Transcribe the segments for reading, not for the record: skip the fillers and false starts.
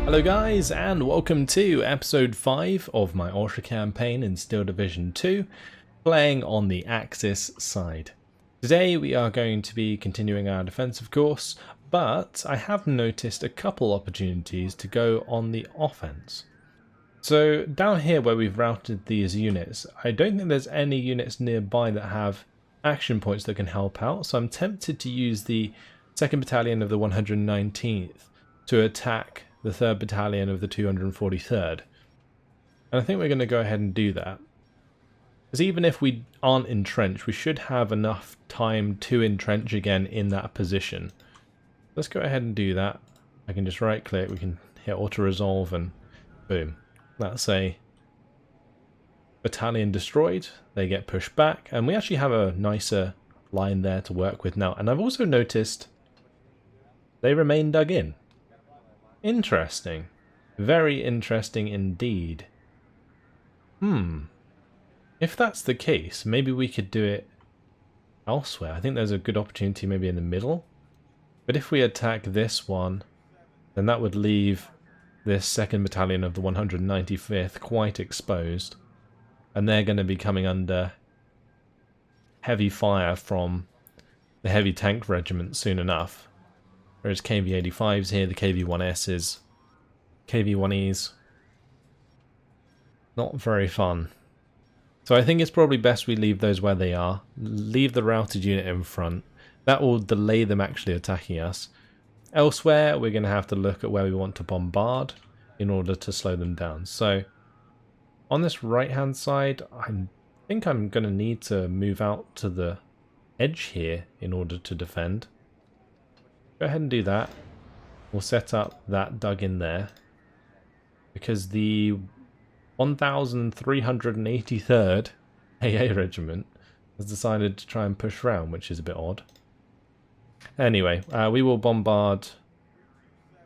Hello guys, and welcome to episode 5 of my Orsha campaign in Steel Division 2, playing on the Axis side. Today we are going to be continuing our defensive course, but I have noticed a couple opportunities to go on the offense. So down here where we've routed these units, I don't think there's any units nearby that have action points that can help out, so I'm tempted to use the 2nd Battalion of the 119th to attack the 3rd Battalion of the 243rd. And I think we're going to go ahead and do that. Because even if we aren't entrenched, we should have enough time to entrench again in that position. Let's go ahead and do that. I can just right click, we can hit auto resolve and boom. That's a battalion destroyed. They get pushed back and we actually have a nicer line there to work with now. And I've also noticed they remain dug in. Interesting. Very interesting indeed. If that's the case, maybe we could do it elsewhere. I think there's a good opportunity maybe in the middle. But if we attack this one, then that would leave this 2nd Battalion of the 195th quite exposed. And they're going to be coming under heavy fire from the heavy tank regiment soon enough. There's KV-85s here, the KV-1Ss, KV-1Es. Not very fun. So I think it's probably best we leave those where they are. Leave the routed unit in front. That will delay them actually attacking us. Elsewhere, we're going to have to look at where we want to bombard in order to slow them down. So on this right-hand side, I think I'm going to need to move out to the edge here in order to defend. Go ahead and do that. We'll set up that dug in there. Because the 1383rd AA Regiment has decided to try and push round, which is a bit odd. Anyway, we will bombard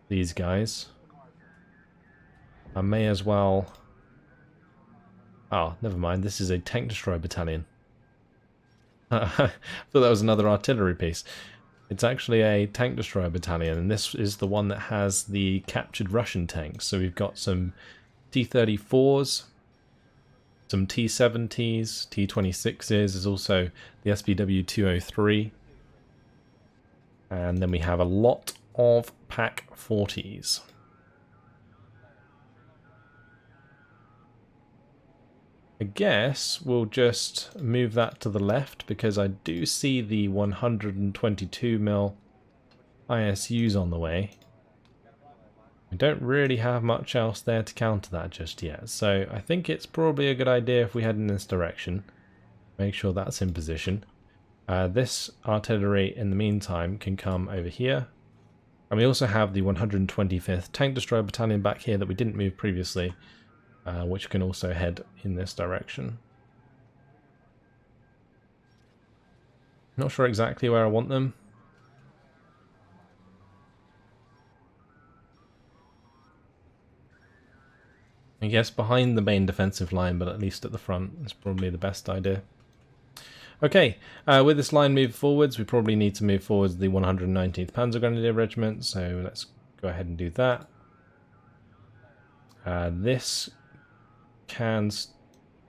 these guys. I may as well... Oh, never mind. This is a tank destroyer battalion. I thought that was another artillery piece. It's actually a tank destroyer battalion, and this is the one that has the captured Russian tanks. So we've got some T-34s, some T-70s, T-26s, there's also the SPW-203, and then we have a lot of PaK-40s. I guess we'll just move that to the left because I do see the 122mm ISUs on the way. I don't really have much else there to counter that just yet, so I think it's probably a good idea if we head in this direction. Make sure that's in position. This artillery in the meantime can come over here. And we also have the 125th Tank Destroyer Battalion back here that we didn't move previously. Which can also head in this direction. Not sure exactly where I want them. I guess behind the main defensive line, but at least at the front is probably the best idea. Okay, with this line moving forwards, we probably need to move forwards the 119th Panzer Grenadier Regiment, so let's go ahead and do that. This can...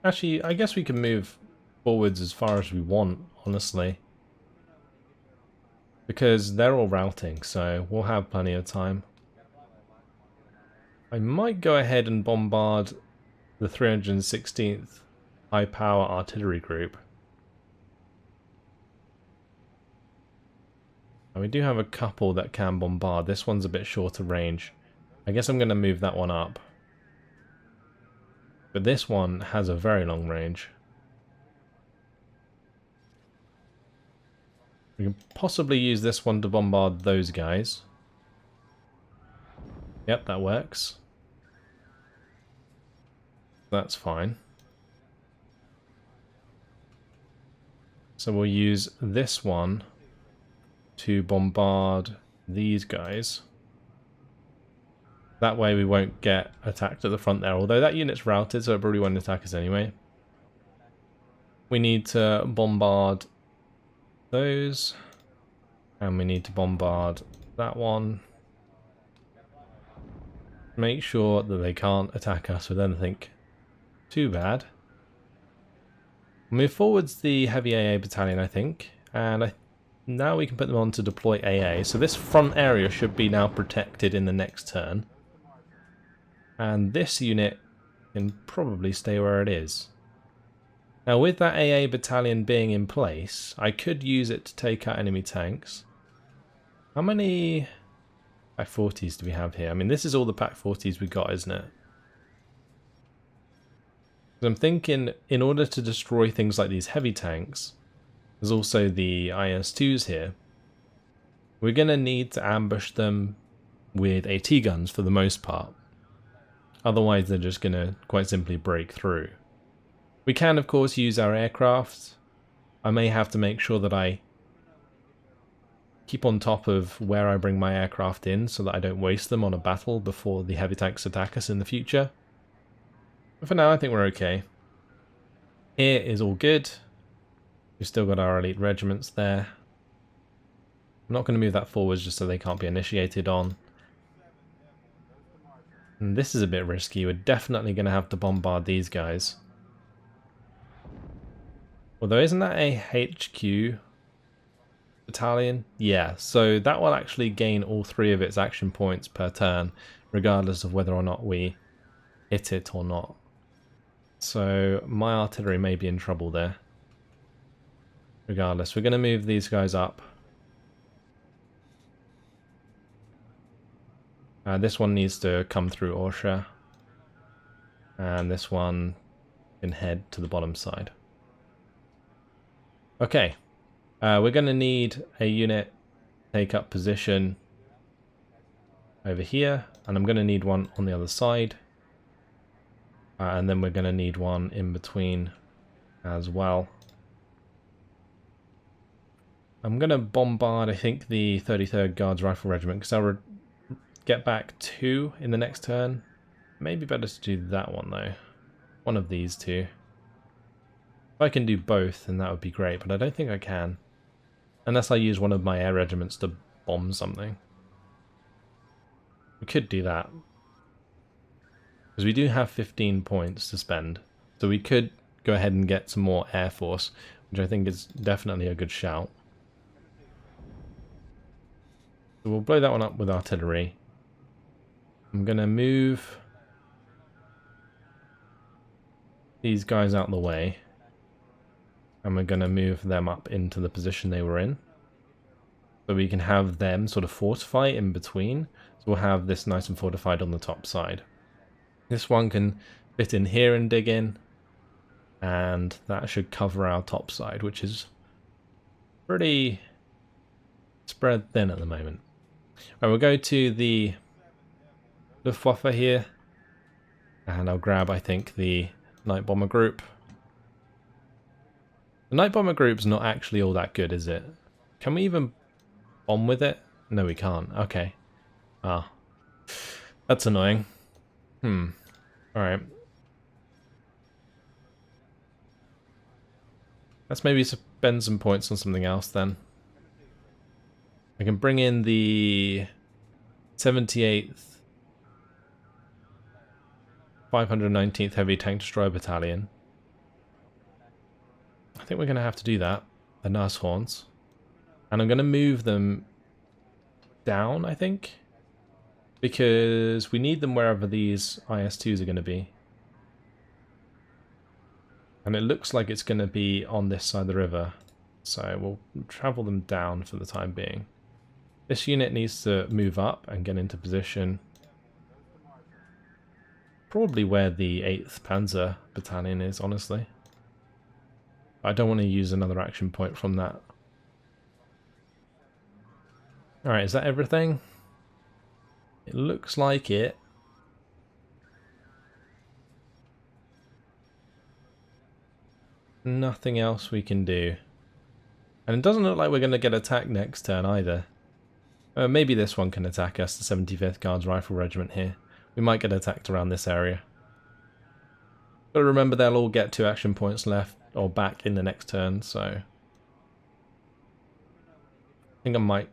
Actually, I guess we can move forwards as far as we want, honestly. Because they're all routing, so we'll have plenty of time. I might go ahead and bombard the 316th High Power Artillery Group. And we do have a couple that can bombard. This one's a bit shorter range. I guess I'm going to move that one up. But this one has a very long range. We can possibly use this one to bombard those guys. Yep, that works. That's fine. So we'll use this one to bombard these guys. That way we won't get attacked at the front there, although that unit's routed, so it probably won't attack us anyway. We need to bombard those, and we need to bombard that one. make sure that they can't attack us with anything too bad. Move forwards the heavy AA battalion, I think, and now we can put them on to deploy AA. So this front area should be now protected in the next turn. And this unit can probably stay where it is. Now with that AA battalion being in place, I could use it to take out enemy tanks. How many Pack 40s do we have here? I mean, this is all the Pack 40s we got, isn't it? I'm thinking in order to destroy things like these heavy tanks, there's also the IS-2s here. We're going to need to ambush them with AT guns for the most part. Otherwise they're just going to quite simply break through. We can of course use our aircraft. I may have to make sure that I keep on top of where I bring my aircraft in so that I don't waste them on a battle before the heavy tanks attack us in the future. But for now I think we're okay. Here is all good. We've still got our elite regiments there. I'm not going to move that forwards just so they can't be initiated on. And this is a bit risky. We're definitely going to have to bombard these guys. Although isn't that a HQ battalion? Yeah, so that will actually gain all 3 of its action points per turn, regardless of whether or not we hit it or not. So my artillery may be in trouble there. Regardless, we're going to move these guys up. This one needs to come through Orsha. And this one can head to the bottom side. Okay. We're going to need a unit take up position over here. And I'm going to need one on the other side. And then we're going to need one in between as well. I'm going to bombard, I think, the 33rd Guards Rifle Regiment, because I'll get back 2 in the next turn. Maybe better to do that one, though. One of these 2. If I can do both, then that would be great, but I don't think I can. Unless I use one of my air regiments to bomb something. We could do that. Because we do have 15 points to spend. So we could go ahead and get some more Air Force, which I think is definitely a good shout. So we'll blow that one up with artillery. I'm going to move these guys out of the way. And we're going to move them up into the position they were in. So we can have them sort of fortify in between. So we'll have this nice and fortified on the top side. This one can fit in here and dig in. And that should cover our top side, which is pretty spread thin at the moment. Right, we'll go to the Luftwaffe here. And I'll grab, I think, the Night Bomber Group. The Night Bomber Group's not actually all that good, is it? Can we even bomb with it? No, we can't. Okay. Ah. That's annoying. Alright. Let's maybe spend some points on something else then. I can bring in the 78th 519th Heavy Tank Destroyer Battalion. I think we're going to have to do that. The Nashorns. And I'm going to move them down, I think. Because we need them wherever these IS-2s are going to be. And it looks like it's going to be on this side of the river. So we'll travel them down for the time being. This unit needs to move up and get into position. Probably where the 8th Panzer Battalion is, honestly. I don't want to use another action point from that. Alright, is that everything? It looks like it. Nothing else we can do. And it doesn't look like we're going to get attacked next turn either. Maybe this one can attack us, the 75th Guards Rifle Regiment here. We might get attacked around this area. But remember, they'll all get 2 action points left or back in the next turn, so I think I might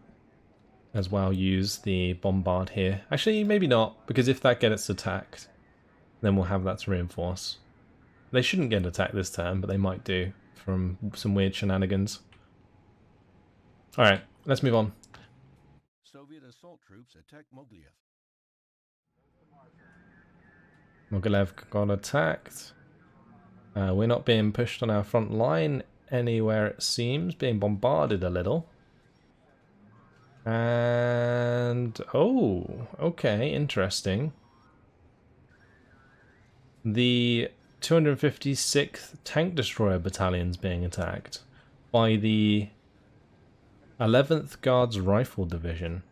as well use the bombard here. Actually, maybe not, because if that gets attacked, then we'll have that to reinforce. They shouldn't get attacked this turn, but they might do from some weird shenanigans. Alright, let's move on. Soviet assault troops attack Mogilev. Mogilev got attacked. We're not being pushed on our front line anywhere, it seems. Being bombarded a little. And... oh, okay, interesting. The 256th Tank Destroyer Battalion's being attacked by the 11th Guards Rifle Division.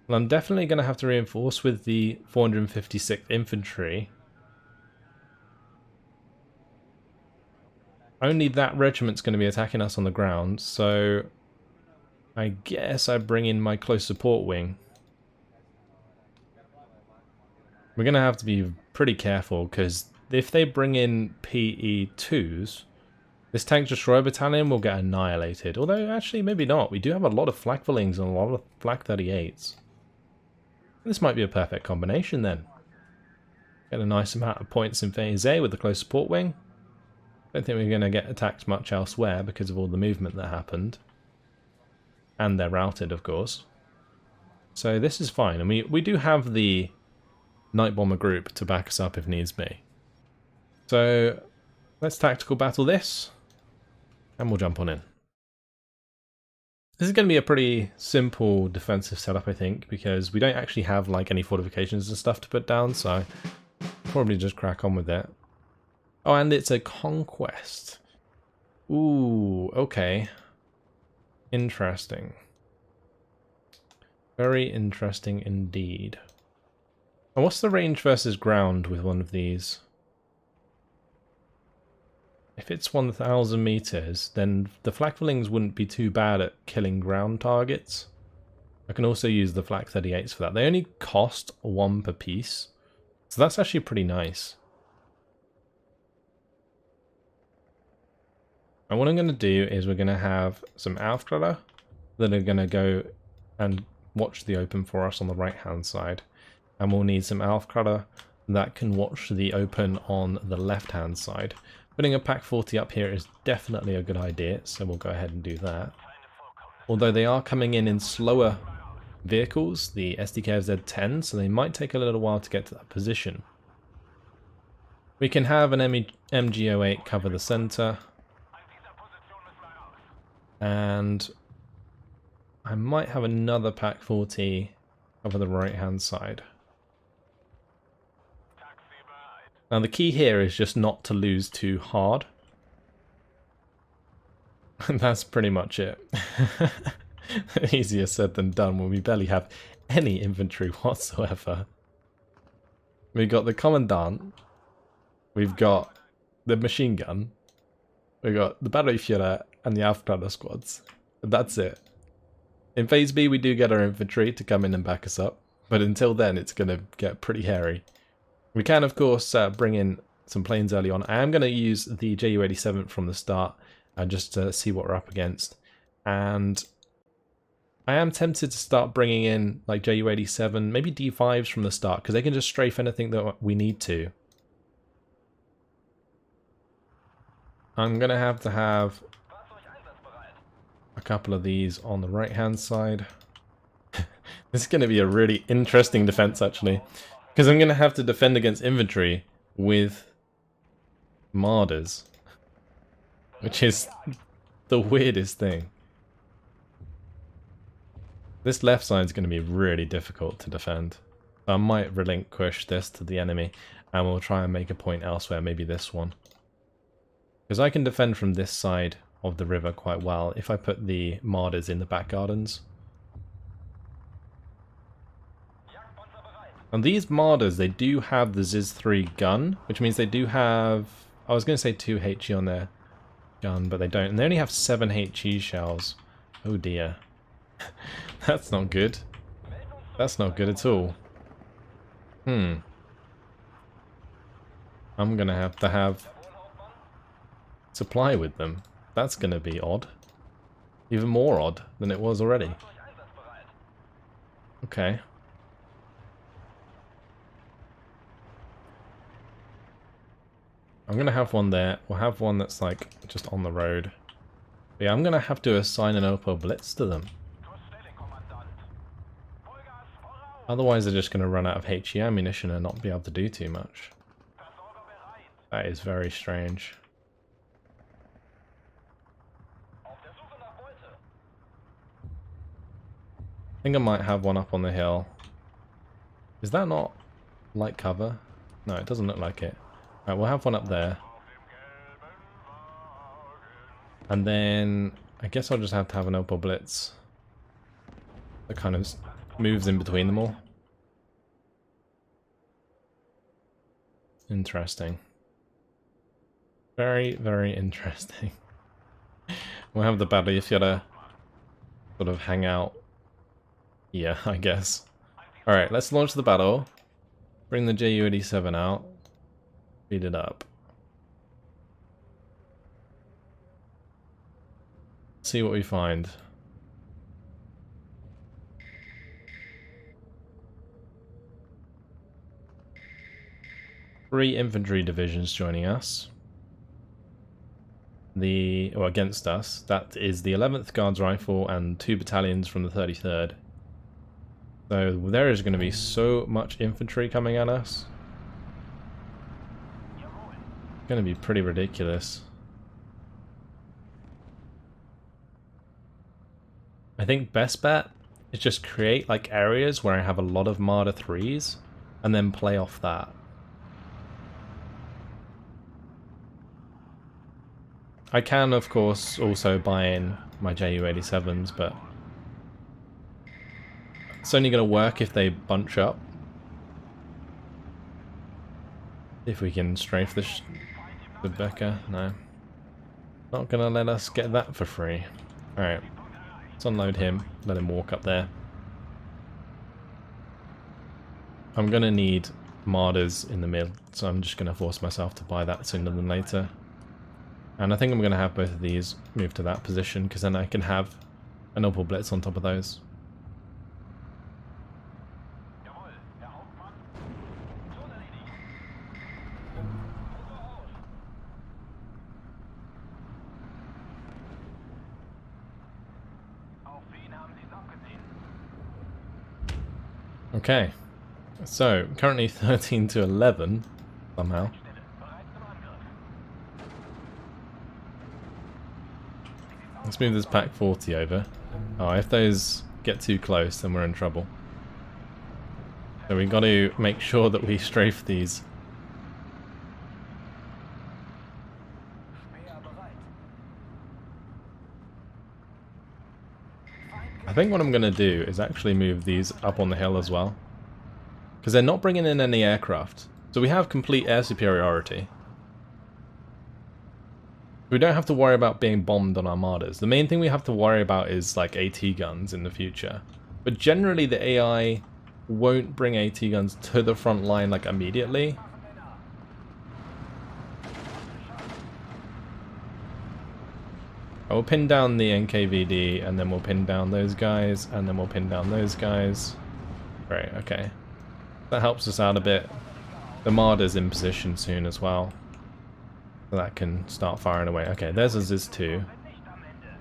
Well, I'm definitely going to have to reinforce with the 456th Infantry. Only that regiment's going to be attacking us on the ground, so I guess I bring in my close support wing. We're going to have to be pretty careful, because if they bring in PE2s, this Tank Destroyer Battalion will get annihilated. Although, actually, maybe not. We do have a lot of Flak Volings and a lot of Flak 38s. This might be a perfect combination, then. Get a nice amount of points in Phase A with the close support wing. Don't think we're going to get attacked much elsewhere because of all the movement that happened. And they're routed, of course. So this is fine. And we do have the Night Bomber group to back us up if needs be. So let's tactical battle this. And we'll jump on in. This is going to be a pretty simple defensive setup, I think, because we don't actually have like any fortifications and stuff to put down, so I'll probably just crack on with it. Oh, and it's a conquest. Ooh, okay. Interesting. Very interesting indeed. And what's the range versus ground with one of these? If it's 1,000 meters, then the Flak Volings wouldn't be too bad at killing ground targets. I can also use the Flak 38s for that. They only cost 1 per piece, so that's actually pretty nice. And what I'm going to do is we're going to have some Aufklärer that are going to go and watch the open for us on the right hand side. And we'll need some Aufklärer that can watch the open on the left hand side. Putting a Pack 40 up here is definitely a good idea, so we'll go ahead and do that. Although they are coming in slower vehicles, the SDKZ 10, so they might take a little while to get to that position. We can have an MG08 cover the center. And I might have another Pack 40 over the right hand side. Now the key here is just not to lose too hard. And that's pretty much it. Easier said than done when we barely have any infantry whatsoever. We've got the Commandant. We've got the machine gun. We've got the Batterieführer and the Aufklärer squads. And that's it. In Phase B we do get our infantry to come in and back us up. But until then it's going to get pretty hairy. We can of course bring in some planes early on. I am going to use the Ju-87 from the start just to see what we're up against. And I am tempted to start bringing in like Ju-87, maybe D5s from the start, because they can just strafe anything that we need to. I'm going to have a couple of these on the right hand side. This is going to be a really interesting defense actually, because I'm going to have to defend against infantry with Marders, which is the weirdest thing. This left side is going to be really difficult to defend. I might relinquish this to the enemy and we'll try and make a point elsewhere, maybe this one. Because I can defend from this side of the river quite well if I put the Marders in the back gardens. And these Marders, they do have the Ziz-3 gun, which means they do have... I was going to say 2 HE on their gun, but they don't. And they only have 7 HE shells. Oh dear. That's not good. That's not good at all. I'm going to have supply with them. That's going to be odd. Even more odd than it was already. Okay. I'm gonna have one there. We'll have one that's like just on the road. But yeah, I'm gonna have to assign an Opel Blitz to them. Otherwise they're just gonna run out of HE ammunition and not be able to do too much. That is very strange. I think I might have one up on the hill. Is that not light cover? No, it doesn't look like it. Alright, we'll have one up there. And then I guess I'll just have to have an Opel Blitz that kind of moves in between them all. Interesting. Very, very interesting. We'll have the battle if you gotta sort of hang out. Yeah, I guess. Alright, let's launch the battle. Bring the Ju-87 out. Speed it up. See what we find. Three infantry divisions joining us. Against us. That is the 11th Guards Rifle and 2 battalions from the 33rd. So there is going to be so much infantry coming at us. It's going to be pretty ridiculous. I think best bet is just create like areas where I have a lot of Marder 3s and then play off that. I can, of course, also buy in my Ju-87s, but it's only going to work if they bunch up. If we can strafe the Becker, no. Not going to let us get that for free. Alright, let's unload him, let him walk up there. I'm going to need Marders in the middle, so I'm just going to force myself to buy that sooner than later. And I think I'm going to have both of these move to that position, because then I can have an Opel Blitz on top of those. Okay, so currently 13 to 11 somehow. Let's move this Pack 40 over. Oh, if those get too close, then we're in trouble. So we've got to make sure that we strafe these. I think what I'm going to do is actually move these up on the hill as well. Because they're not bringing in any aircraft. So we have complete air superiority. We don't have to worry about being bombed on armadas. The main thing we have to worry about is like AT guns in the future. But generally the AI won't bring AT guns to the front line like immediately. We'll pin down the NKVD and then we'll pin down those guys and then we'll pin down those guys. Great, okay. That helps us out a bit. The Marder's in position soon as well. So that can start firing away. Okay, there's a Ziz-2.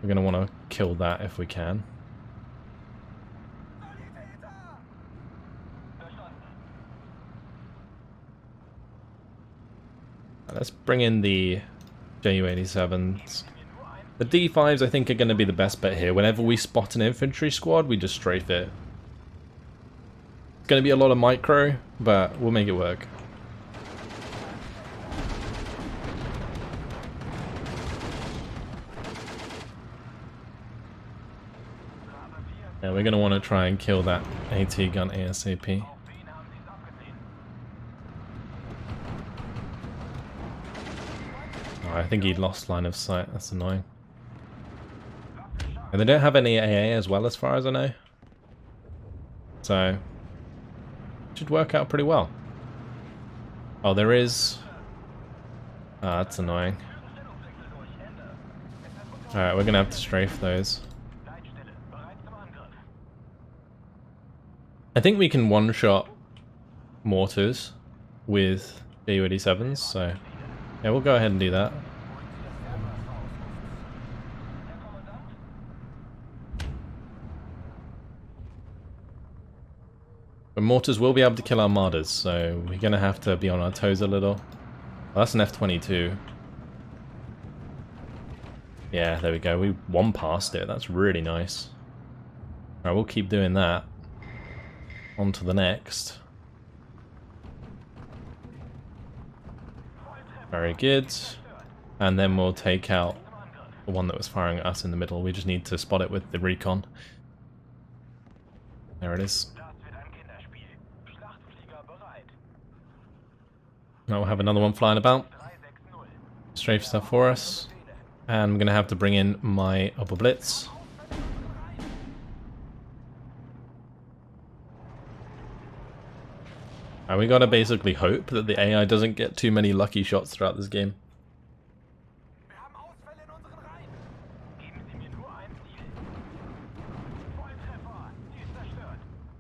We're going to want to kill that if we can. Let's bring in the Ju-87s. The D5s I think are going to be the best bet here. Whenever we spot an infantry squad, we just strafe it. It's going to be a lot of micro, but we'll make it work. Yeah, we're going to want to try and kill that AT gun ASAP. Oh, I think he lost line of sight. That's annoying. And they don't have any AA as well, as far as I know. So, it should work out pretty well. Oh, there is... Ah, that's annoying. Alright, we're going to have to strafe those. I think we can one-shot mortars with Ju-87s, so yeah, we'll go ahead and do that. But mortars will be able to kill armadas, so we're going to have to be on our toes a little. Oh, that's an F-22. Yeah, there we go. We one past it. That's really nice. Alright, we'll keep doing that. On to the next. Very good. And then we'll take out the one that was firing at us in the middle. We just need to spot it with the recon. There it is. Now we'll have another one flying about. Strafe stuff for us. And I'm going to have to bring in my upper blitz. And we gotta basically hope that the AI doesn't get too many lucky shots throughout this game.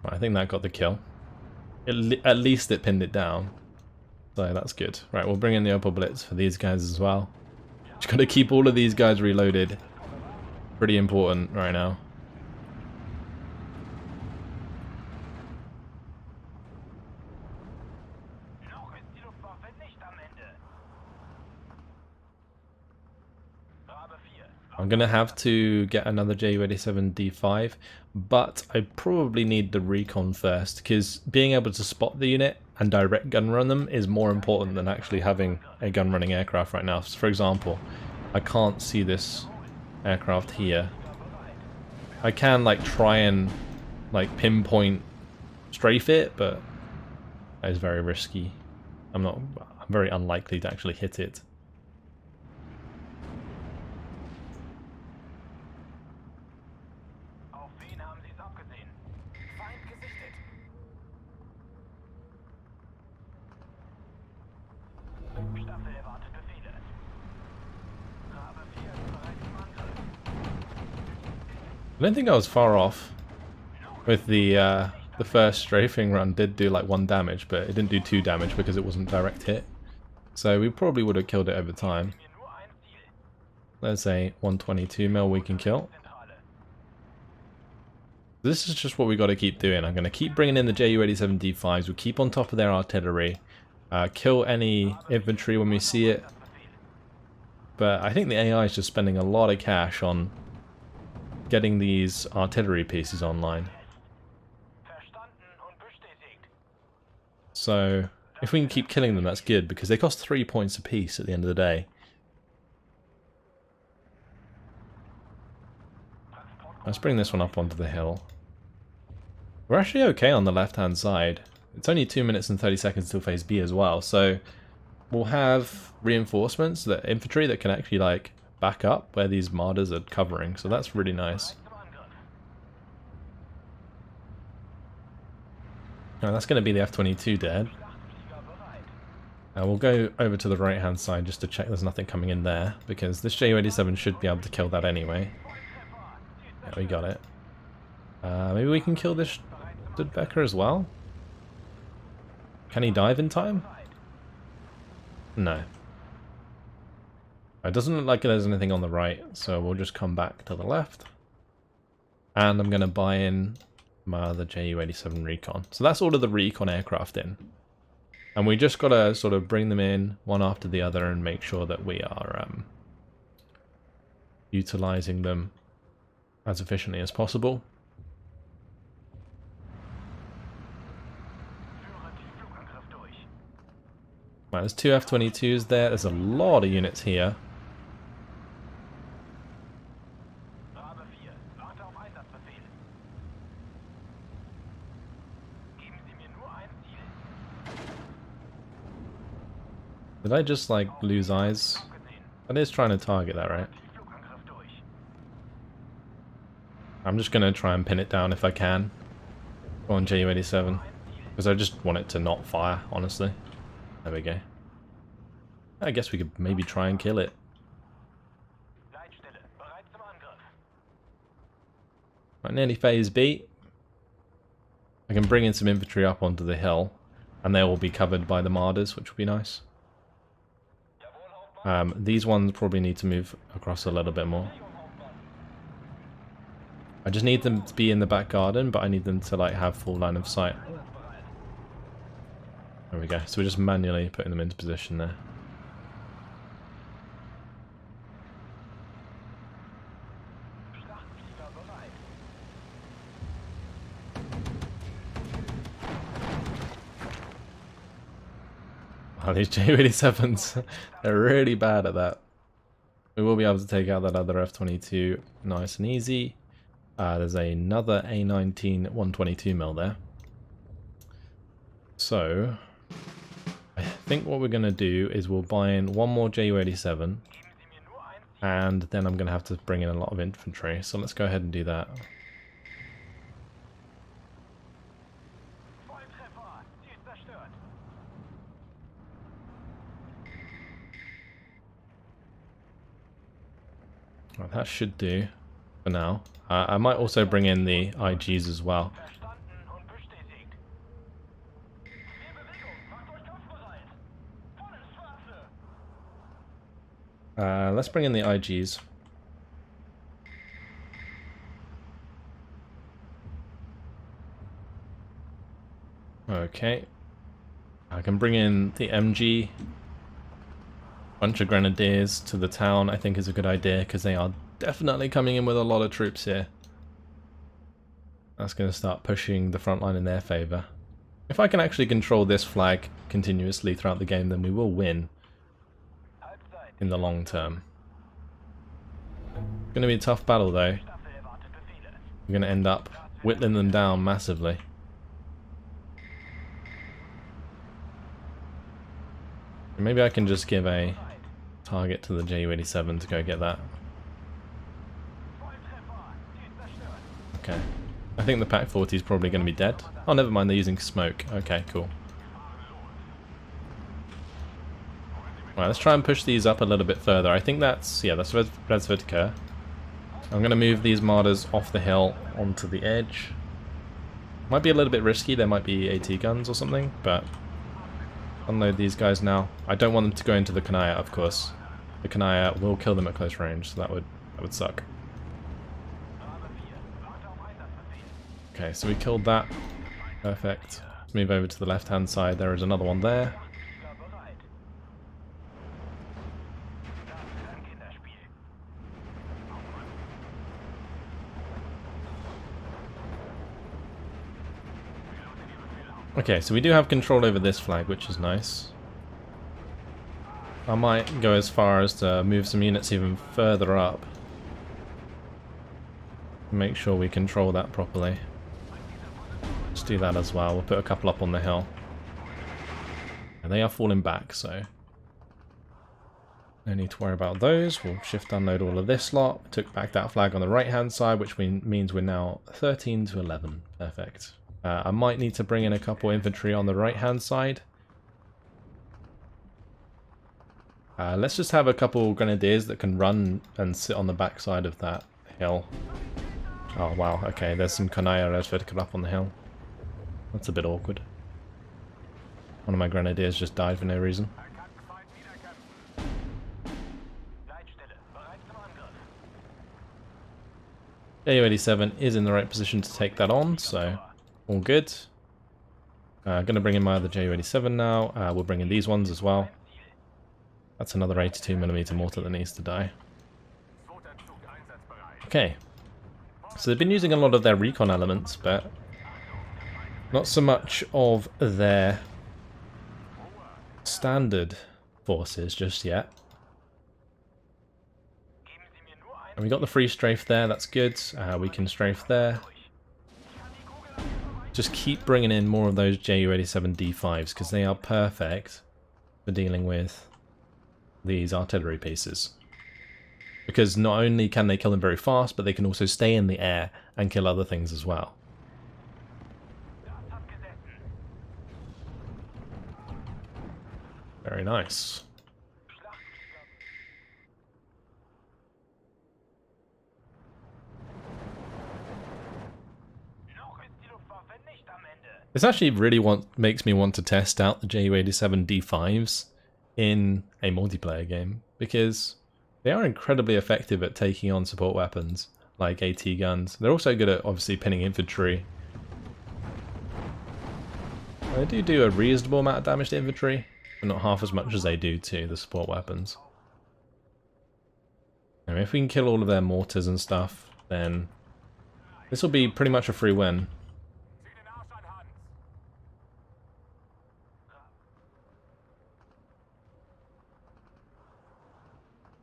I think that got the kill. At least it pinned it down. So that's good. Right, we'll bring in the Opal Blitz for these guys as well. Just gotta keep all of these guys reloaded. Pretty important right now. I'm gonna have to get another Ju-87D5, but I probably need the recon first, because being able to spot the unit and direct gun run them is more important than actually having a gun running aircraft right now. So for example, I can't see this aircraft here. I can like try and like pinpoint strafe it, but that is very risky. I'm very unlikely to actually hit it. I don't think I was far off with the first strafing run. Did do like 1 damage, but it didn't do 2 damage because it wasn't direct hit. So we probably would have killed it over time. There's a 122 mil we can kill. This is just what we got to keep doing. I'm going to keep bringing in the Ju-87D5s. We'll keep on top of their artillery. Kill any infantry when we see it. But I think the AI is just spending a lot of cash on getting these artillery pieces online. So if we can keep killing them, that's good, because they cost 3 points a piece at the end of the day. Let's bring this one up onto the hill. We're actually okay on the left hand side. It's only 2 minutes and 30 seconds till phase B as well, so we'll have reinforcements, that infantry that can actually like back up where these martyrs are covering, so that's really nice. Now that's going to be the F-22 dead. We'll go over to the right hand side just to check there's nothing coming in there, because this Ju-87 should be able to kill that anyway. Yeah, we got it. Maybe we can kill this Studebaker as well? Can he dive in time? No. It doesn't look like there's anything on the right, so we'll just come back to the left. And I'm going to buy in my other Ju-87 recon. So that's all of the recon aircraft in. And we just got to sort of bring them in one after the other and make sure that we are utilizing them as efficiently as possible. Right, there's 2 F-22s there. There's a lot of units here. Did I just like lose eyes? That is trying to target that, right? I'm just going to try and pin it down if I can. Go on Ju-87. Because I just want it to not fire, honestly. There we go. I guess we could maybe try and kill it. Right, nearly phase B. I can bring in some infantry up onto the hill, and they'll all be covered by the Marders, which will be nice. These ones probably need to move across a little bit more. I just need them to be in the back garden, but I need them to like have full line of sight. There we go. So we're just manually putting them into position there. Wow, these Ju-87s, they're really bad at that. We will be able to take out that other F-22 nice and easy. There's another A-19 122mm there. So, I think what we're going to do is we'll buy in one more Ju-87, and then I'm going to have to bring in a lot of infantry. So let's go ahead and do that. Well, that should do for now. I might also bring in the IGs as well. Let's bring in the IGs. Okay. I can bring in the MG. Bunch of grenadiers to the town I think is a good idea, because they are definitely coming in with a lot of troops here. That's going to start pushing the front line in their favour. If I can actually control this flag continuously throughout the game, then we will win in the long term. It's going to be a tough battle though. We're going to end up whittling them down massively. Maybe I can just give a target to the Ju-87 to go get that. Okay. I think the Pak-40 is probably going to be dead. Oh, never mind, they're using smoke. Okay, cool. Right, let's try and push these up a little bit further. I think that's, yeah, that's Redsvedker. I'm going to move these Marders off the hill onto the edge. Might be a little bit risky, there might be AT guns or something, but unload these guys now. I don't want them to go into the Kanaya, of course. The Kanaya will kill them at close range, so that would suck. Okay, so we killed that. Perfect. Let's move over to the left-hand side. There is another one there. Okay, so we do have control over this flag, which is nice. I might go as far as to move some units even further up. Make sure we control that properly. Let's do that as well. We'll put a couple up on the hill. And they are falling back, so no need to worry about those. We'll shift unload all of this lot. Took back that flag on the right hand side, which means we're now 13 to 11. Perfect. I might need to bring in a couple infantry on the right hand side. Let's just have a couple grenadiers that can run and sit on the back side of that hill. Oh wow, okay, there's some Kanaya Redsvedker up on the hill. That's a bit awkward. One of my grenadiers just died for no reason. Ju-87 is in the right position to take that on, so all good. I'm going to bring in my other Ju-87 now. We'll bring in these ones as well. That's another 82mm mortar that needs to die. Okay. So they've been using a lot of their recon elements, but not so much of their standard forces just yet. And we got the free strafe there, that's good. We can strafe there. Just keep bringing in more of those Ju-87 D5s, because they are perfect for dealing with these artillery pieces. Because not only can they kill them very fast, but they can also stay in the air and kill other things as well. Very nice. This actually really makes me want to test out the Ju-87 D5s in a multiplayer game, because they are incredibly effective at taking on support weapons like AT guns. They're also good at obviously pinning infantry. They do a reasonable amount of damage to infantry, but not half as much as they do to the support weapons. And if we can kill all of their mortars and stuff, then this will be pretty much a free win.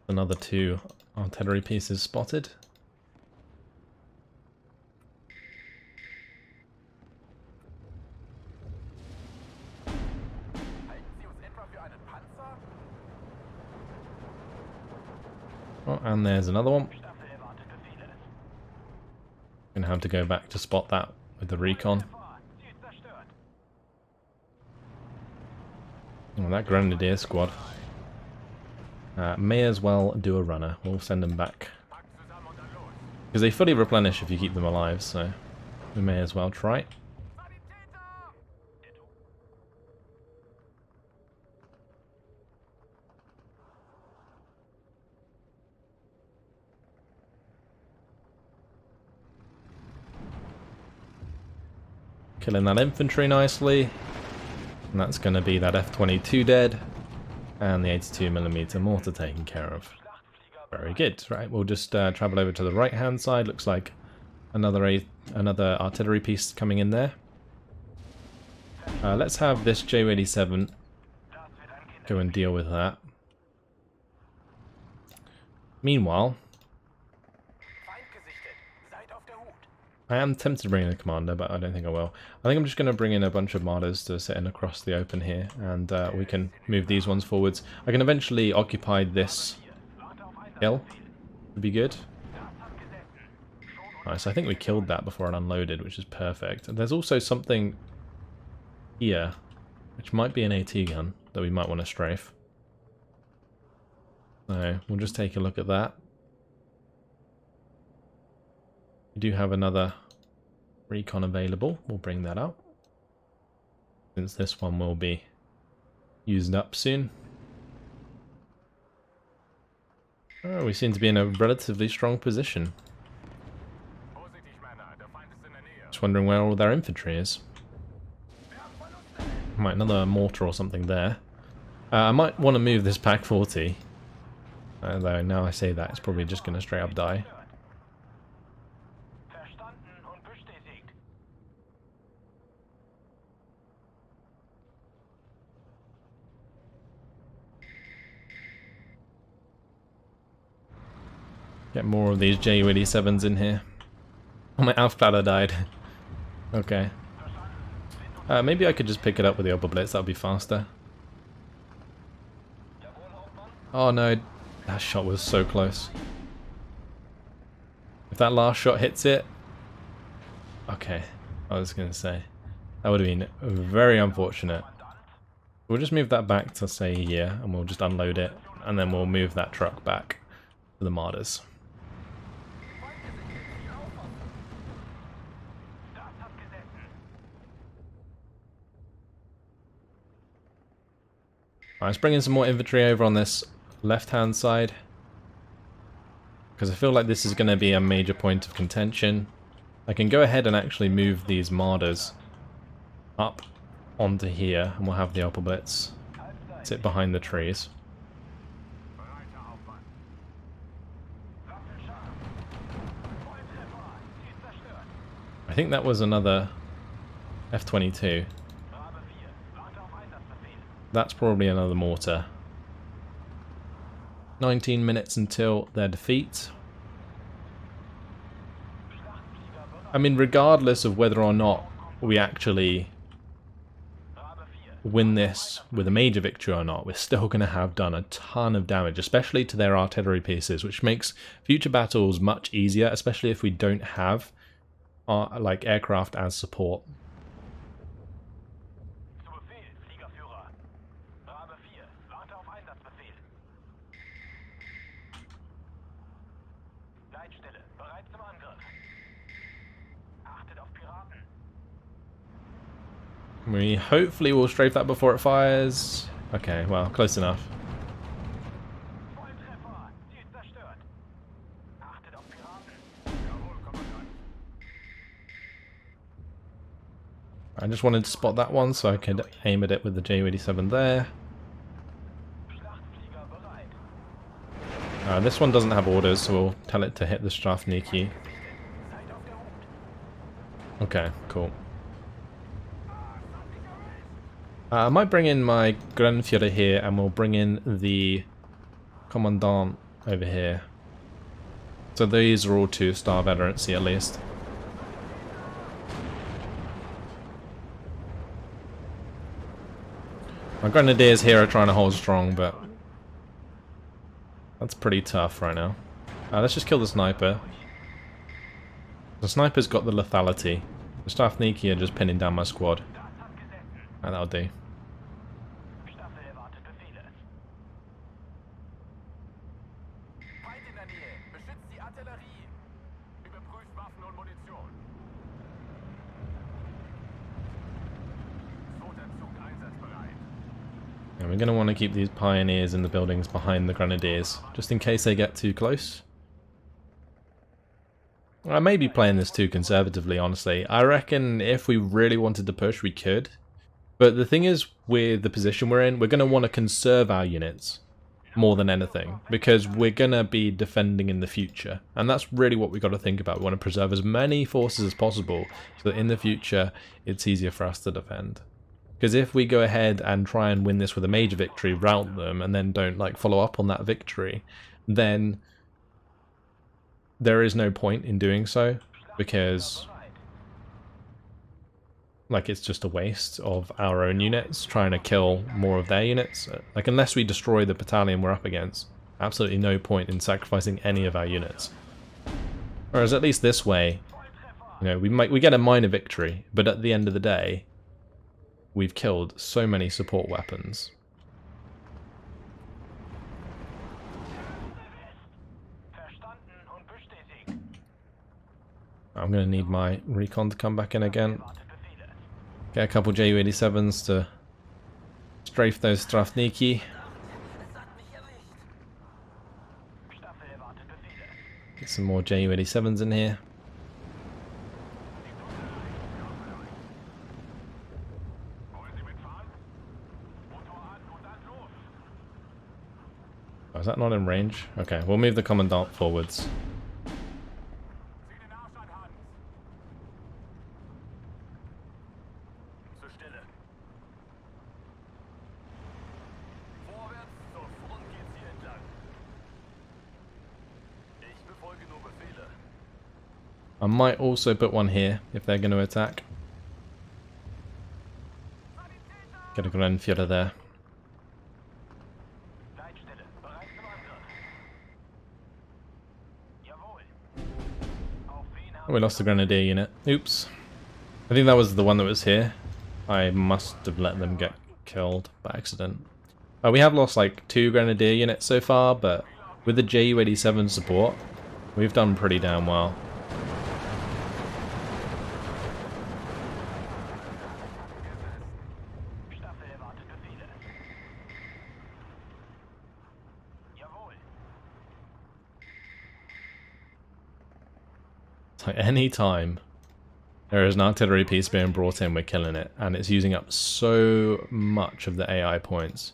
Another 2 artillery pieces spotted. Oh, and there's another one. Gonna have to go back to spot that with the recon. Oh, that grenadier squad. May as well do a runner. We'll send them back. Because they fully replenish if you keep them alive, so we may as well try. Killing that infantry nicely. And that's going to be that F-22 dead. And the 82mm mortar taken care of. Very good. Right, we'll just travel over to the right-hand side. Looks like another artillery piece coming in there. Let's have this Ju-87 go and deal with that. Meanwhile, I am tempted to bring in a commander, but I don't think I will. I think I'm just going to bring in a bunch of martyrs to sit in across the open here, and we can move these ones forwards. I can eventually occupy this hill. Would be good. Nice, I think we killed that before it unloaded, which is perfect. And there's also something here, which might be an AT gun that we might want to strafe. So we'll just take a look at that. We do have another recon available. We'll bring that up, since this one will be used up soon. Oh, we seem to be in a relatively strong position. Just wondering where all their infantry is. Might another mortar or something there. I might want to move this Pack 40. Although now I say that, it's probably just going to straight up die. Get more of these Ju-87s in here. Oh, my Aufkladder died. Okay. Maybe I could just pick it up with the Oberblitz, that would be faster. Oh no, that shot was so close. If that last shot hits it... Okay, I was going to say. That would have been very unfortunate. We'll just move that back to, say, here, and we'll just unload it, and then we'll move that truck back to the martyrs. Alright, let's bring in some more infantry over on this left-hand side, because I feel like this is going to be a major point of contention. I can go ahead and actually move these martyrs up onto here, and we'll have the Oberblitz sit behind the trees. I think that was another F-22. That's probably another mortar. 19 minutes until their defeat. I mean, regardless of whether or not we actually win this with a major victory or not, we're still going to have done a ton of damage, especially to their artillery pieces, which makes future battles much easier, especially if we don't have like aircraft as support. We hopefully will strafe that before it fires. Okay, well, close enough. I just wanted to spot that one so I could aim at it with the Ju-87 there. This one doesn't have orders, so we'll tell it to hit the Strafniki. Okay, cool. I might bring in my Grandführer here, and we'll bring in the Commandant over here. So these are all 2-star veterancy at least. My Grenadiers here are trying to hold strong, but that's pretty tough right now. Let's just kill the Sniper. The Sniper's got the lethality. The Strafniki are just pinning down my squad. And that'll do. And we're going to want to keep these Pioneers in the buildings behind the Grenadiers, just in case they get too close. I may be playing this too conservatively, honestly. I reckon if we really wanted to push, we could. But the thing is, with the position we're in, we're going to want to conserve our units more than anything, because we're going to be defending in the future. And that's really what we've got to think about. We want to preserve as many forces as possible, so that in the future, it's easier for us to defend. Because if we go ahead and try and win this with a major victory, rout them, and then don't like follow up on that victory, then there is no point in doing so, because like it's just a waste of our own units trying to kill more of their units. Like unless we destroy the battalion we're up against, absolutely no point in sacrificing any of our units. Whereas at least this way, you know, we get a minor victory, but at the end of the day, we've killed so many support weapons. I'm going to need my recon to come back in again. Get a couple Ju-87s to strafe those Strafniki. Get some more Ju-87s in here. Oh, is that not in range? Okay, we'll move the Commandant forwards. I might also put one here if they're going to attack. Get a Grandführer there. Oh, we lost the Grenadier unit. Oops. I think that was the one that was here. I must have let them get killed by accident. We have lost like 2 Grenadier units so far, but with the Ju-87 support, we've done pretty damn well. So any time there is an artillery piece being brought in, we're killing it, and it's using up so much of the AI points.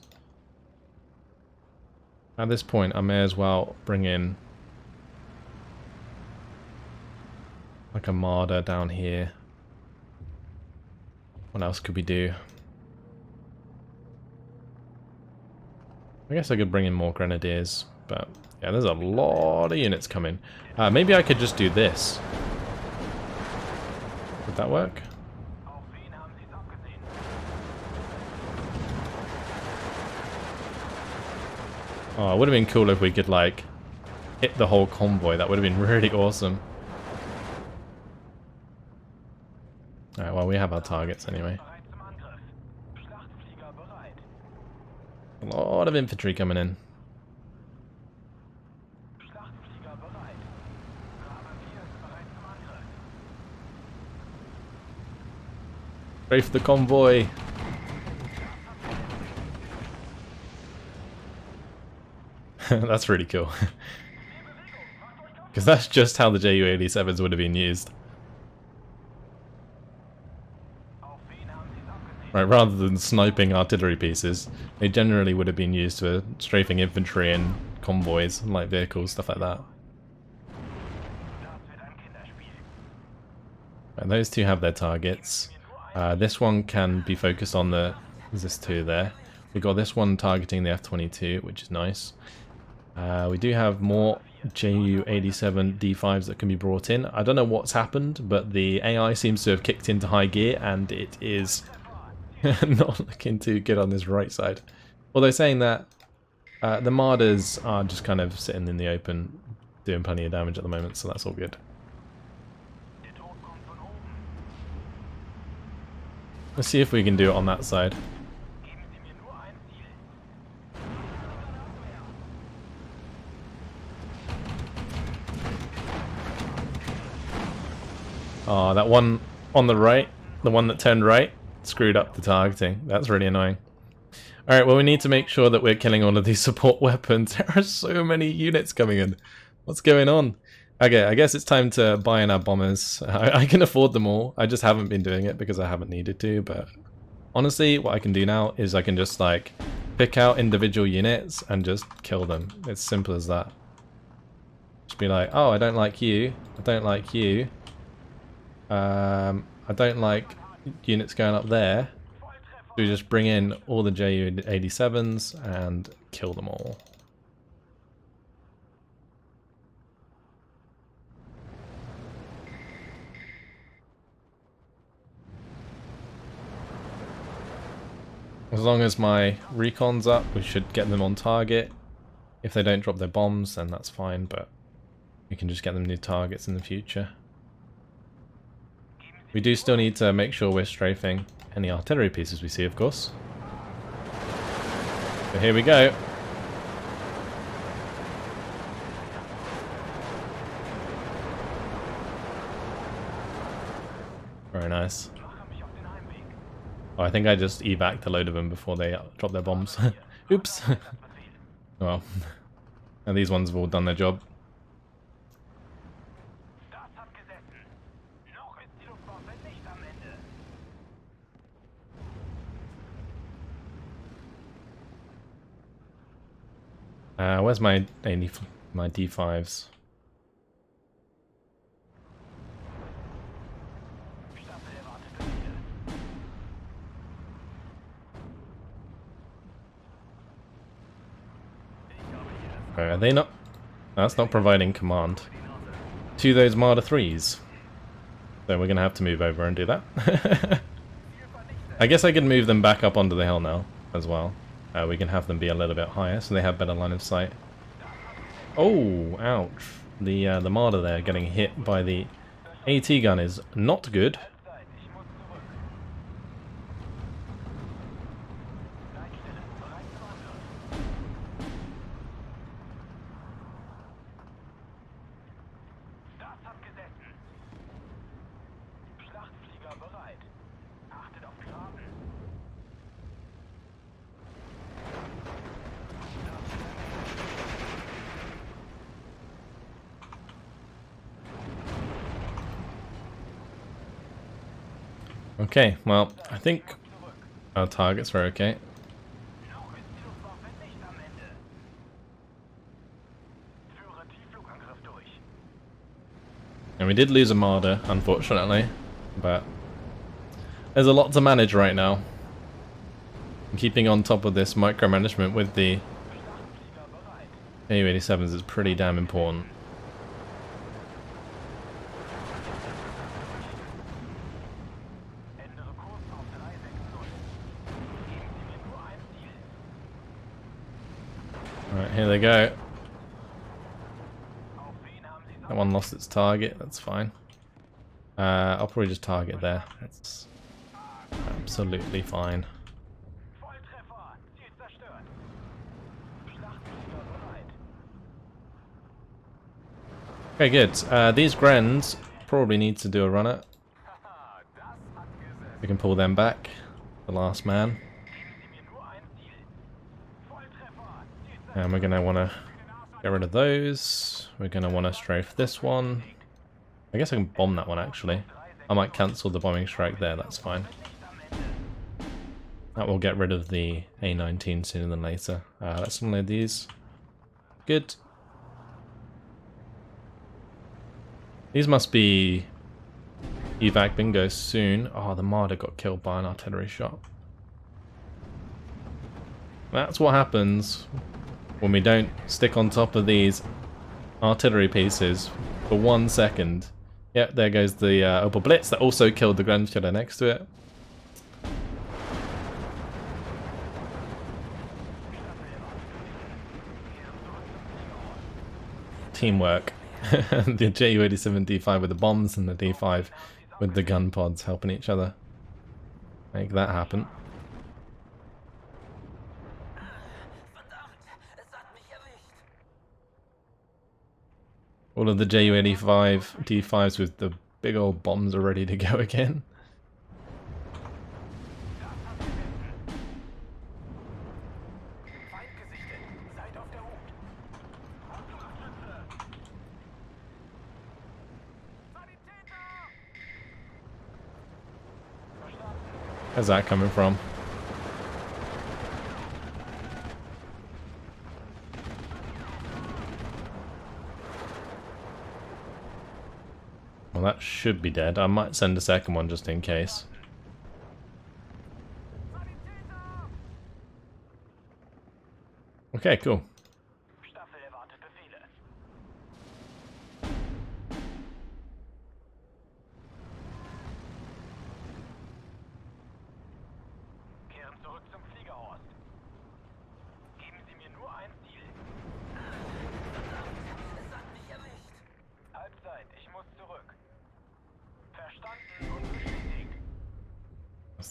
At this point, I may as well bring in like a Marder down here. What else could we do? I guess I could bring in more Grenadiers, but yeah, there's a lot of units coming. Maybe I could just do this. Would that work? Oh, it would have been cool if we could, like, hit the whole convoy. That would have been really awesome. Alright, well, we have our targets anyway. A lot of infantry coming in. Strafe the convoy. That's really cool. Because that's just how the Ju-87s would have been used. Right, rather than sniping artillery pieces, they generally would have been used for strafing infantry and convoys, light vehicles, stuff like that. And those two have their targets. This one can be focused on the... There's this two there. We've got this one targeting the F-22, which is nice. We do have more Ju-87 D5s that can be brought in. I don't know what's happened, but the AI seems to have kicked into high gear, and it is not looking too good on this right side. Although saying that, the Marders are just kind of sitting in the open, doing plenty of damage at the moment, so that's all good. Let's see if we can do it on that side. Oh, that one on the right, the one that turned right, screwed up the targeting. That's really annoying. Alright, well we need to make sure that we're killing all of these support weapons. There are so many units coming in. What's going on? Okay, I guess it's time to buy in our bombers. I can afford them all. I just haven't been doing it because I haven't needed to, but honestly, what I can do now is I can just like pick out individual units and just kill them. It's simple as that. Just be like, oh, I don't like you. I don't like you. I don't like units going up there. So we just bring in all the Ju-87s and kill them all. As long as my recon's up, we should get them on target. If they don't drop their bombs, then that's fine, but we can just get them new targets in the future. We do still need to make sure we're strafing any artillery pieces we see, of course. So here we go. Very nice. Oh, I think I just evac'd a load of them before they drop their bombs. Oops. Well, and these ones have all done their job. Where's my D5s? Are they not? That's not providing command to those Marder 3s. So we're going to have to move over and do that. I guess I could move them back up onto the hill now as well. We can have them be a little bit higher so they have better line of sight. Oh, ouch. The Marder there getting hit by the AT gun is not good. Okay, well, I think our targets are okay. And we did lose a Marder, unfortunately, but there's a lot to manage right now. And keeping on top of this micromanagement with the Ju-87s is pretty damn important. Alright, here they go. That one lost its target, that's fine. I'll probably just target there. That's absolutely fine. Okay, good. These Grens probably need to do a runner. We can pull them back. The last man. And we're going to want to get rid of those. We're going to want to strafe this one. I guess I can bomb that one actually. I might cancel the bombing strike there, that's fine. That will get rid of the A-19 sooner than later. Let's unload these. Good. These must be evac bingo soon. Oh, the Marder got killed by an artillery shot. That's what happens when we don't stick on top of these artillery pieces for 1 second. Yep, there goes the Opel Blitz that also killed the Grandstiller next to it. Teamwork. The Ju-87 D5 with the bombs and the D5 with the gun pods helping each other make that happen. All of the Ju-85 D5s with the big old bombs are ready to go again. Where's that coming from? Well, that should be dead. I might send a second one just in case. Okay, cool.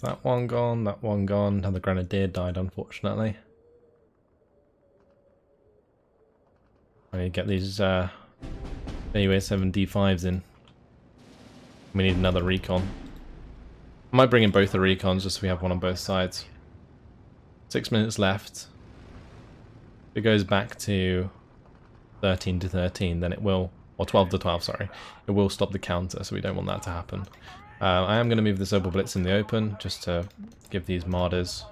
That one gone, that one gone. Now the Grenadier died, unfortunately. I need to get these Ju-87 D5s in. We need another recon. I might bring in both the recons just so we have one on both sides. 6 minutes left. If it goes back to 13 to 13, then it will, or 12 to 12, sorry. It will stop the counter, so we don't want that to happen. I am going to move this Opel Blitz in the open, just to give these Marders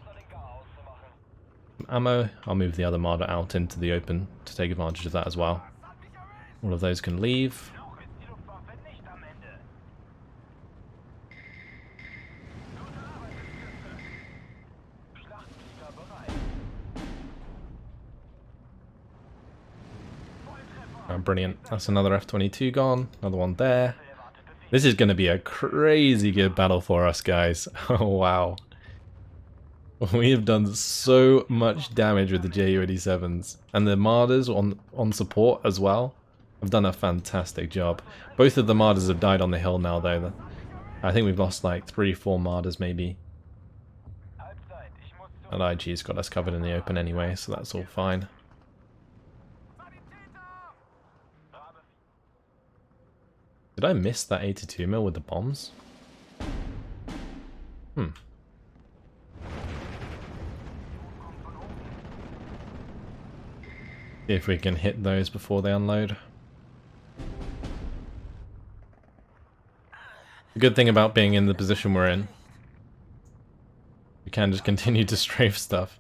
some ammo. I'll move the other Marder out into the open to take advantage of that as well. All of those can leave. Oh, brilliant. That's another F-22 gone. Another one there. This is going to be a crazy good battle for us, guys. Oh, wow. We have done so much damage with the Ju-87s. And the Marders on support as well have done a fantastic job. Both of the Marders have died on the hill now, though. I think we've lost like 3-4 Marders, maybe. And IG's got us covered in the open anyway, so that's all fine. Did I miss that 82 mil with the bombs? See if we can hit those before they unload. The good thing about being in the position we're in, we can just continue to strafe stuff.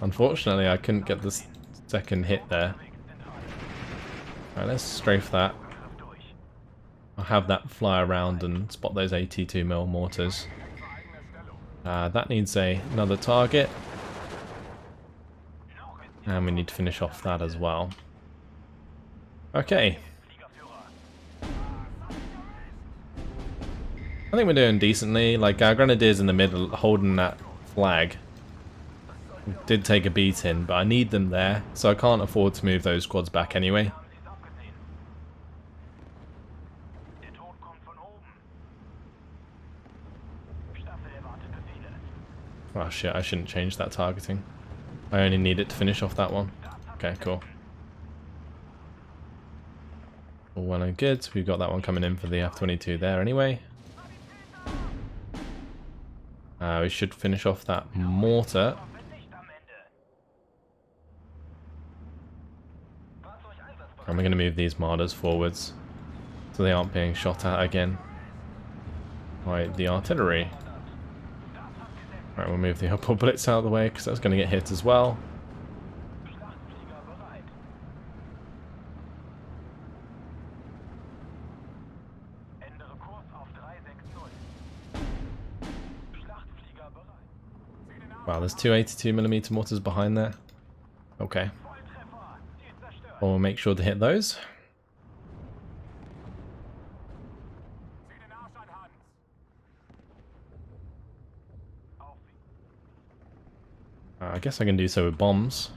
Unfortunately, I couldn't get the second hit there. Alright, let's strafe that. I'll have that fly around and spot those 82 mil mortars. That needs another target. And we need to finish off that as well. Okay. I think we're doing decently. Like, our Grenadiers in the middle holding that flag did take a beating, but I need them there, so I can't afford to move those squads back anyway. Oh shit, I shouldn't change that targeting. I only need it to finish off that one. Okay, cool. All well and good. We've got that one coming in for the F-22 there anyway. We should finish off that mortar. And we're going to move these martyrs forwards so they aren't being shot at again by the artillery. Right, we'll move the upper blitz out of the way because that's going to get hit as well. Wow, there's two 82mm mortars behind there. Okay. Well, we'll make sure to hit those. I guess I can do so with bombs.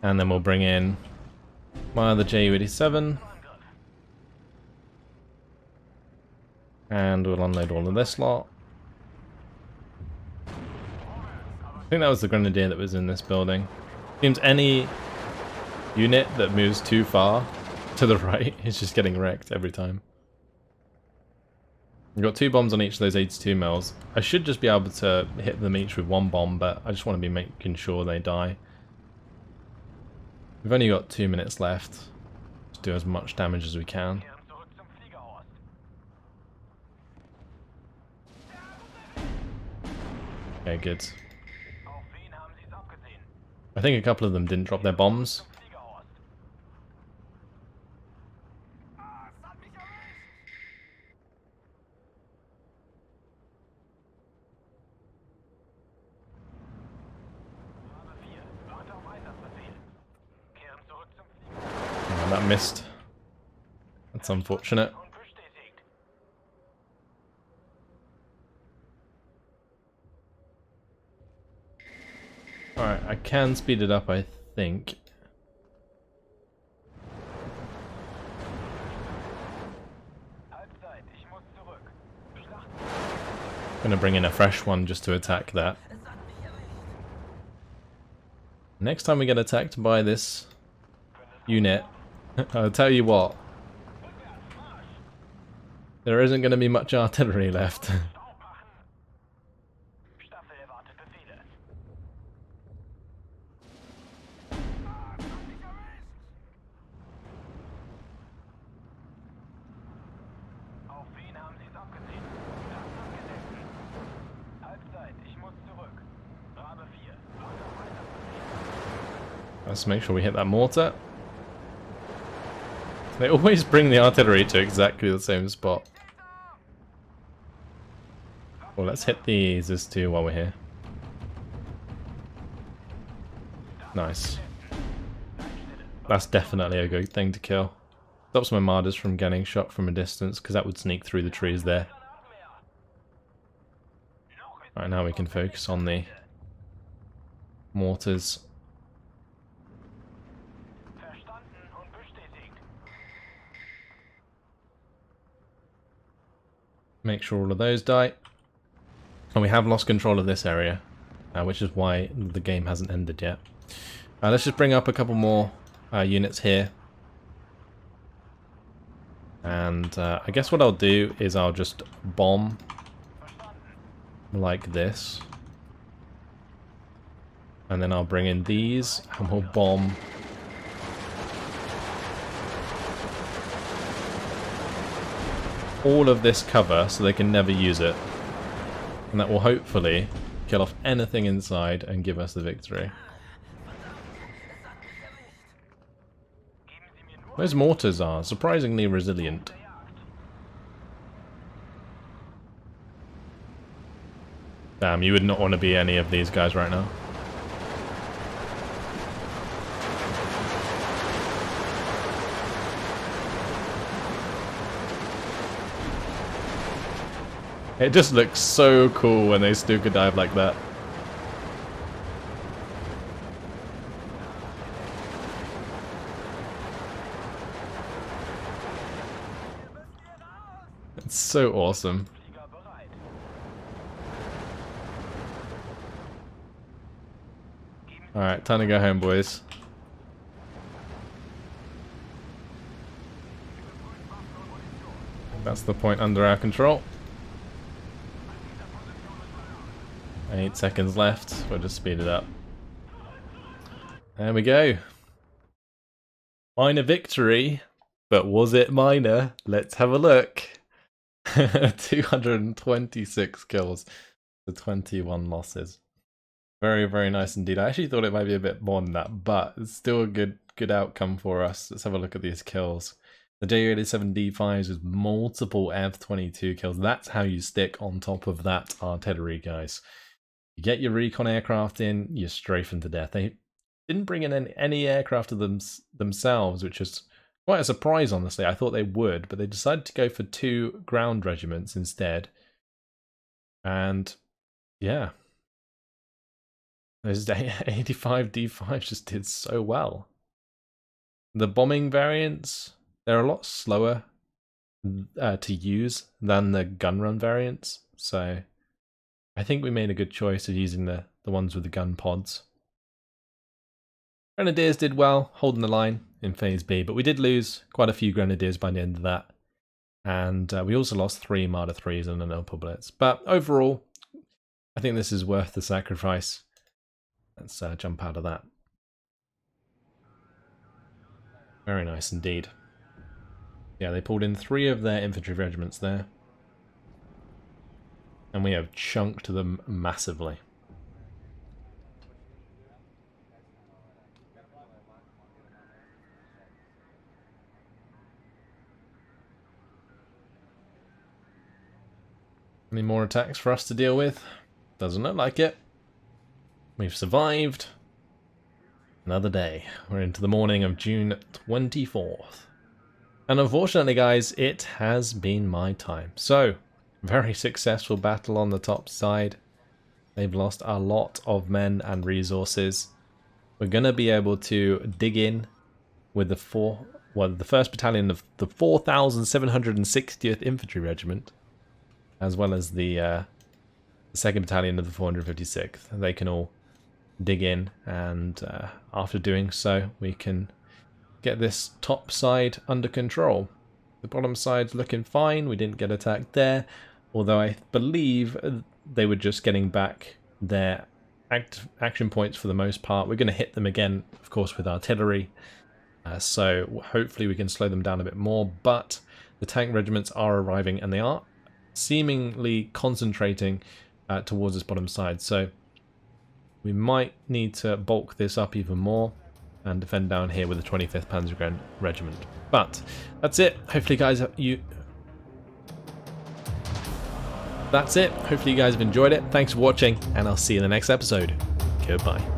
And then we'll bring in my other Ju-87. And we'll unload all of this lot. I think that was the grenadier that was in this building. Seems any unit that moves too far to the right is just getting wrecked every time. We've got 2 bombs on each of those 82 mils. I should just be able to hit them each with 1 bomb, but I just want to be making sure they die. We've only got 2 minutes left. Let's do as much damage as we can. Okay, good. I think a couple of them didn't drop their bombs. Oh, that missed. That's unfortunate. Alright, I can speed it up, I think. I'm gonna bring in a fresh one just to attack that. Next time we get attacked by this unit, I'll tell you what, there isn't going to be much artillery left. Let's make sure we hit that mortar. They always bring the artillery to exactly the same spot. Well, let's hit these as too while we're here. Nice. That's definitely a good thing to kill. Stops my martyrs from getting shot from a distance, because that would sneak through the trees there. Right, now we can focus on the mortars. Make sure all of those die. And we have lost control of this area, which is why the game hasn't ended yet. Let's just bring up a couple more units here. And I guess what I'll do is I'll just bomb like this. And then I'll bring in these and we'll bomb all of this cover so they can never use it. And that will hopefully kill off anything inside and give us the victory. Those mortars are surprisingly resilient. Damn, you would not want to be any of these guys right now. It just looks so cool when they snooker dive like that. It's so awesome. Alright, time to go home, boys. That's the point under our control. 8 seconds left. We'll just speed it up. There we go. Minor victory. But was it minor? Let's have a look. 226 kills to 21 losses. Very, very nice indeed. I actually thought it might be a bit more than that, but it's still a good outcome for us. Let's have a look at these kills. The Ju-87D5s with multiple F-22 kills. That's how you stick on top of that artillery, guys. You get your recon aircraft in, you strafe them to death. They didn't bring in any aircraft of themselves, which is quite a surprise, honestly. I thought they would, but they decided to go for 2 ground regiments instead. And yeah, those 85 D5s just did so well. The bombing variants, they're a lot slower to use than the gun run variants, so I think we made a good choice of using the ones with the gun pods. Grenadiers did well, holding the line in Phase B, but we did lose quite a few Grenadiers by the end of that. And we also lost 3 Marder 3s and an Opal Blitz. But overall, I think this is worth the sacrifice. Let's jump out of that. Very nice indeed. Yeah, they pulled in 3 of their infantry regiments there. And we have chunked them massively. Any more attacks for us to deal with? Doesn't look like it. We've survived another day. We're into the morning of June 24th. And unfortunately, guys, it has been my time. So, very successful battle on the top side. They've lost a lot of men and resources. We're going to be able to dig in with the 1st Battalion of the 4,760th Infantry Regiment, as well as the 2nd Battalion of the 456th. They can all dig in, and after doing so, we can get this top side under control. The bottom side's looking fine. We didn't get attacked there, although I believe they were just getting back their action points for the most part. We're going to hit them again, of course, with artillery, so hopefully we can slow them down a bit more, but the tank regiments are arriving, and they are seemingly concentrating towards this bottom side, so we might need to bulk this up even more and defend down here with the 25th Panzer Regiment. But that's it. Hopefully, guys, that's it. Hopefully you guys have enjoyed it. Thanks for watching, and I'll see you in the next episode. Goodbye.